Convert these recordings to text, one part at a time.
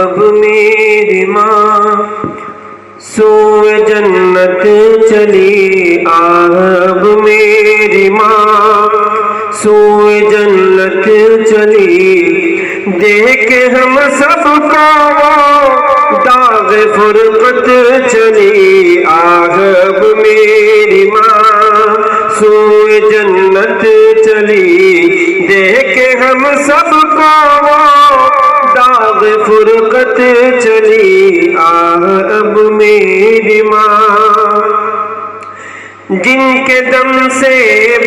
اب میری ماں سوئے جنت چلی، اب میری ماں سوئے جنت چلی، دیکھ ہم سب کو داغ فرقت چلی، اب میری ماں سوئے جنت چلی، دیکھ ہم سب کو داغ فرقت چلی، اب میری ماں جن کے دم سے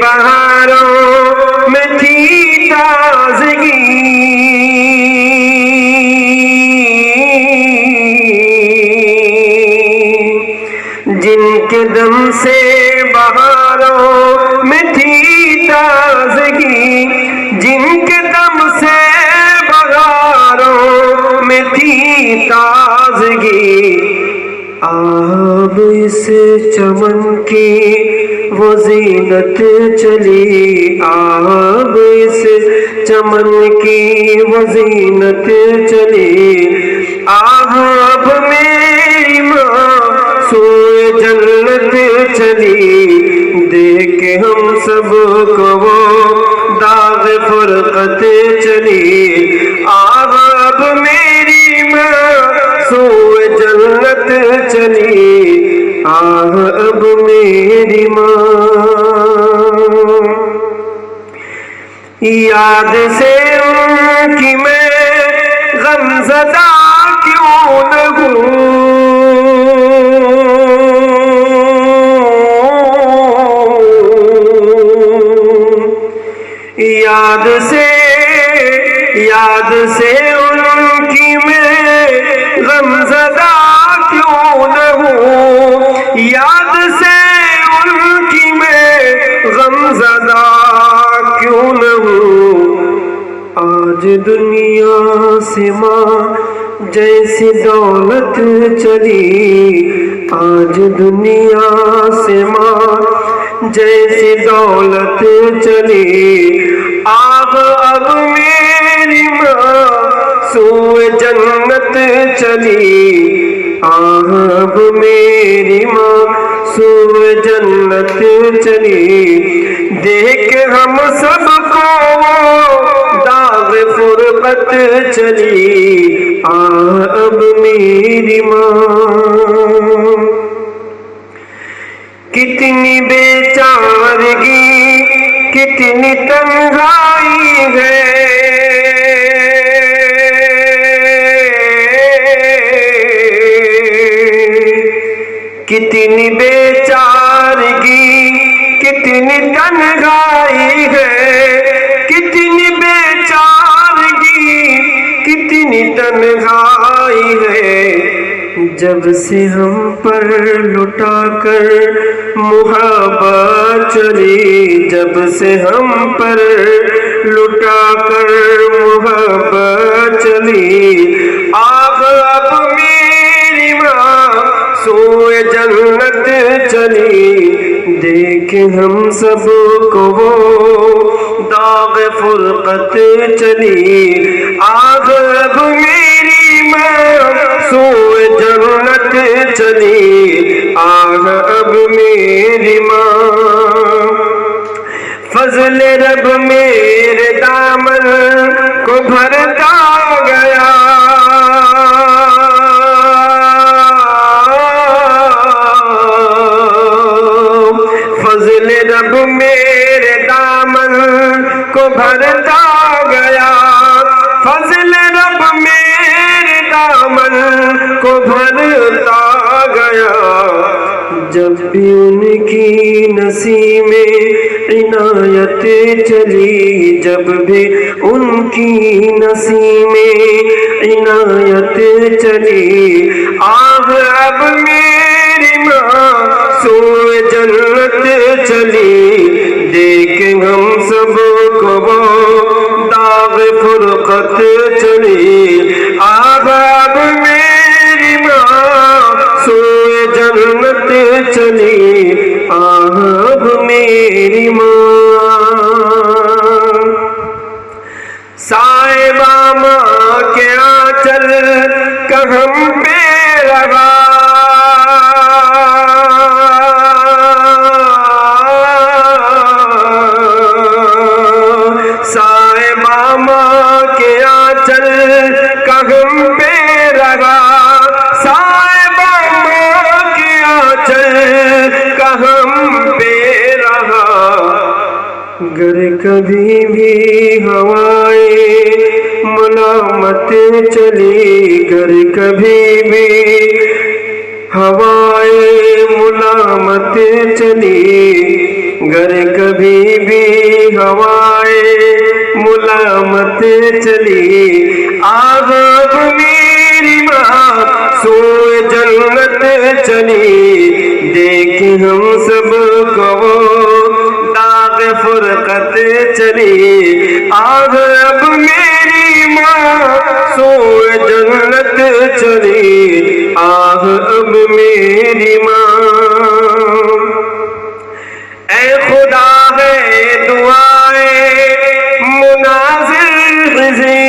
بہاروں میں تھی تازگی، جن کے دم سے بہاروں میں تھی تازگی، جن کے دم سے بہاروں میں تھی تازگی، اب اس چمن کی وہ زینت چلی، اب اس چمن کی وہ زینت چلی، اب میری ماں سوئے جنت چلی، دیکھ ہم سب کو وہ داغ فرقت چلی، اب میری ماں سوئے جنت چلی، اب میری ماں یاد سے ان کی میں غمزدہ کیوں نہ ہوں، یاد سے ان کی میں غمزدہ کیوں نہ ہوں، یاد سے ان کی میں غمزدہ کیوں نہ ہوں، آج دنیا سے ماں جیسی دولت چلی، آج دنیا سے ماں جیسی دولت چلی، اب میری ماں سوئے جنت چلی، اب میری ماں سوئے جنت چلی، دیکھ ہم سب کو داغ فرقت چلی، اب میری ماں کتنی بیچارگی کتنی تنہائی ہے، کتنی بیچارگی کتنی تنہائی ہے، کتنی بیچارگی کتنی تنہائی ہے، جب سے ہم پر لٹا کر محبت چلی، جب سے ہم پر لٹا کر محبت چلی، اب میری ماں سوئے جنت چلی، دیکھ ہم سب کو وہ داغ فرقت چلی، اب میری ماں سوئے جنت چلی، اب میری ماں فضل رب میرے دامن کو بھرتا گیا، فضل رب میرے دامن کو بھرتا گیا، فضل رب میرے دامن کو بھرتا گیا، جب بھی ان کی نسیم عنایت چلی، جب بھی ان کی نسیم عنایت چلی، اب میری ماں سوئے جنت چلی، دیکھ ہم سب کو وہ داغ فرقت چلی، اب میری ماں سوئے جنت چلی، اب میری ماں صاحبہ ماں کے آنچل ہم پہ رہا صاحبہ ماں کے آنچل کا ہم پہ رہا صاحبہ ماں کے آنچل کا ہم پہ رہا گر کبھی بھی ہوائیں ملامت چلی گر کبھی بھی ہوائیں ملامت چلی گر کبھی بھی ہوائیں ملامت چلی آگ میری ماں سوئے جنت چلی دیکھ ہم سب کو داغ فرقت چلی آگ اب میری ماں سوئے جنت چلی آہ اب میری ماں اے خدا ہے دعائیں منازل خزی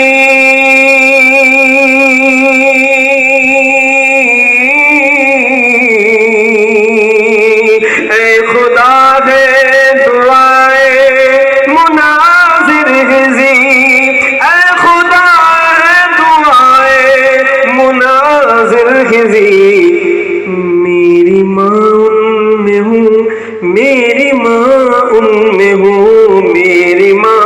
اے خدا ہے دعائیں منازل خزی اے خدا ہے دعائیں منازل خزی میری ماں ان میں ہوں میری ماں ان میں ہوں میری ماں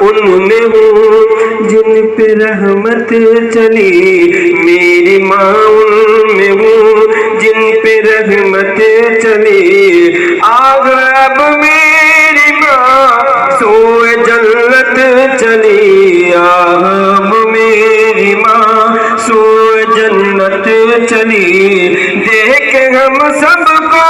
ان میں ہوں جن پہ رحمت چلی میری ماں ان میں ہوں جن پہ رحمت چلی آگ اب میری ماں سوئے جنت چلی آگ اب میری ماں سوئے جنت چلی دیکھ ہم سب کو